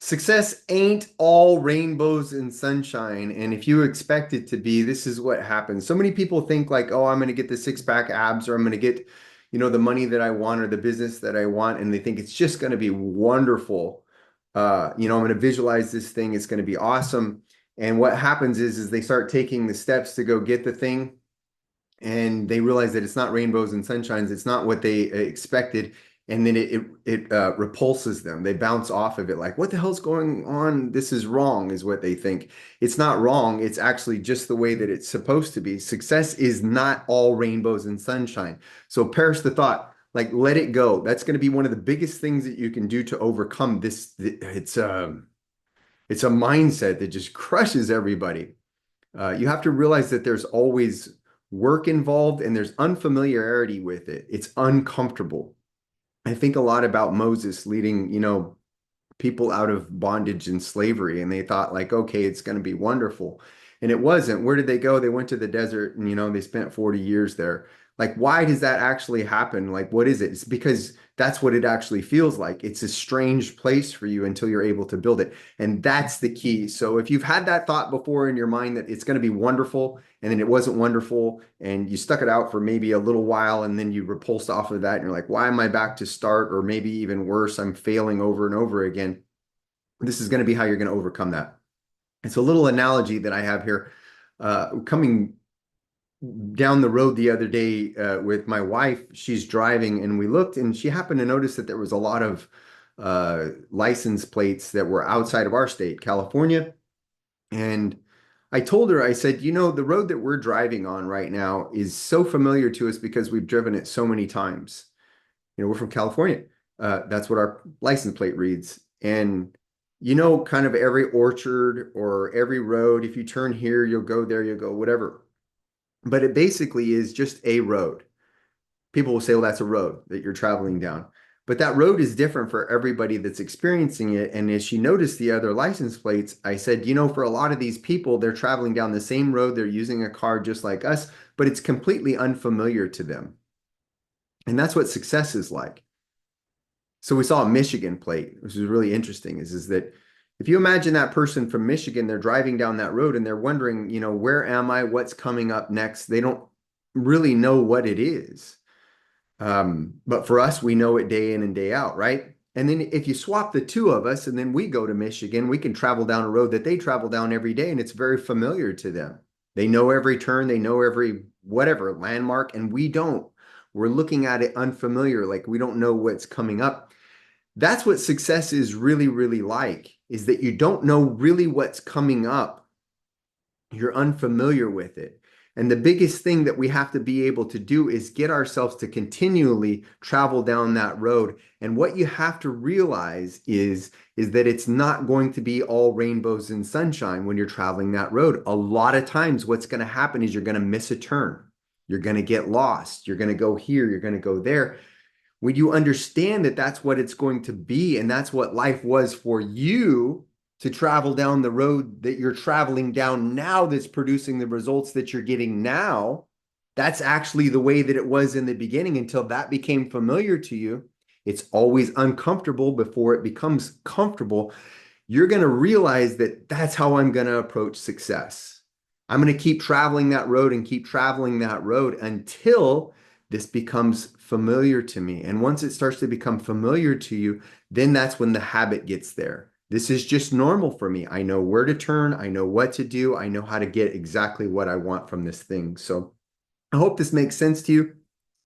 Success ain't all rainbows and sunshine. And if you expect it to be, this is what happens. So many people think like, oh, I'm going to get the six pack abs or I'm going to get, the money that I want or the business that I want. And they think it's just going to be wonderful. I'm going to visualize this thing. It's going to be awesome. And what happens is they start taking the steps to go get the thing and they realize that it's not rainbows and sunshines. It's not what they expected, and then it repulses them. They bounce off of it like, "What the hell's going on? This is wrong," is what they think. It's not wrong. It's actually just the way that it's supposed to be. Success is not all rainbows and sunshine. So perish the thought. Like, let it go. That's going to be one of the biggest things that you can do to overcome this. It's a mindset that just crushes everybody. You have to realize that there's always work involved and there's unfamiliarity with it. It's uncomfortable. I think a lot about Moses leading, people out of bondage and slavery, and they thought like, okay, it's going to be wonderful. And it wasn't. Where did they go? They went to the desert and, they spent 40 years there. Like, why does that actually happen? Like, what is it? It's because that's what it actually feels like. It's a strange place for you until you're able to build it. And that's the key. So if you've had that thought before in your mind that it's going to be wonderful, and then it wasn't wonderful, and you stuck it out for maybe a little while, and then you repulsed off of that, and you're like, why am I back to start? Or maybe even worse, I'm failing over and over again. This is going to be how you're going to overcome that. It's a little analogy that I have here. Coming down the road the other day with my wife, she's driving, and we looked, and she happened to notice that there was a lot of license plates that were outside of our state, California. And I told her, I said, the road that we're driving on right now is so familiar to us because we've driven it so many times. We're from California. That's what our license plate reads. And kind of every orchard or every road, if you turn here, you'll go there, you'll go, whatever. But it basically is just a road. People will say, well, that's a road that you're traveling down. But that road is different for everybody that's experiencing it. And as she noticed the other license plates, I said, for a lot of these people, they're traveling down the same road. They're using a car just like us, but it's completely unfamiliar to them. And that's what success is like. So we saw a Michigan plate, which is really interesting, is that if you imagine that person from Michigan, they're driving down that road and they're wondering, where am I? What's coming up next? They don't really know what it is. But for us, we know it day in and day out, right? And then if you swap the two of us and then we go to Michigan, we can travel down a road that they travel down every day and it's very familiar to them. They know every turn, they know every whatever landmark, and we don't. We're looking at it unfamiliar, like we don't know what's coming up. That's what success is really, really like, is that you don't know really what's coming up. You're unfamiliar with it. And the biggest thing that we have to be able to do is get ourselves to continually travel down that road. And what you have to realize is that it's not going to be all rainbows and sunshine when you're traveling that road. A lot of times what's going to happen is you're going to miss a turn. You're going to get lost. You're going to go here. You're going to go there. When you understand that that's what it's going to be, and that's what life was for you to travel down the road that you're traveling down now, that's producing the results that you're getting now, that's actually the way that it was in the beginning until that became familiar to you. It's always uncomfortable before it becomes comfortable. You're going to realize that that's how I'm going to approach success. I'm going to keep traveling that road and keep traveling that road until this becomes familiar to me. And once it starts to become familiar to you, then that's when the habit gets there. This is just normal for me. I know where to turn. I know what to do. I know how to get exactly what I want from this thing. So I hope this makes sense to you.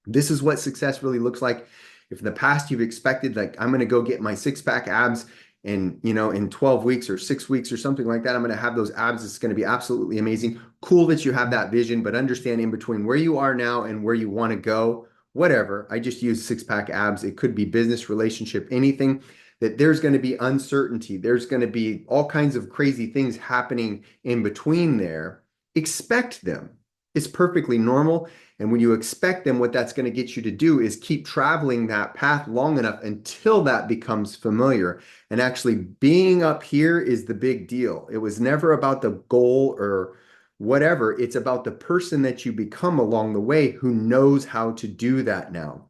This is what success really looks like. If in the past you've expected, like, I'm going to go get my six-pack abs and, in 12 weeks or 6 weeks or something like that, I'm going to have those abs. It's going to be absolutely amazing. Cool that you have that vision, but understand in between where you are now and where you want to go, whatever. I just use six-pack abs. It could be business, relationship, anything. That there's going to be uncertainty. There's going to be all kinds of crazy things happening in between there. Expect them. It's perfectly normal. And when you expect them, what that's going to get you to do is keep traveling that path long enough until that becomes familiar. And actually being up here is the big deal. It was never about the goal or whatever. It's about the person that you become along the way who knows how to do that now.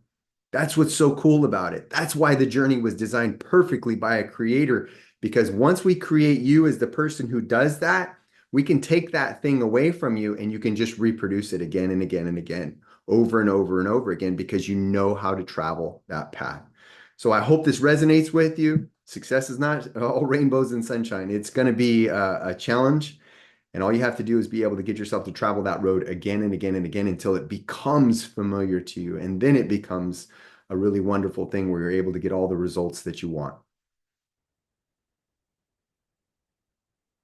That's what's so cool about it. That's why the journey was designed perfectly by a creator Because once we create you as the person who does that, we can take that thing away from you and you can just reproduce it again and again and again, over and over and over again, because you know how to travel that path. So I hope this resonates with you. Success is not all rainbows and sunshine. It's going to be a challenge. And all you have to do is be able to get yourself to travel that road again and again and again until it becomes familiar to you. And then it becomes a really wonderful thing where you're able to get all the results that you want.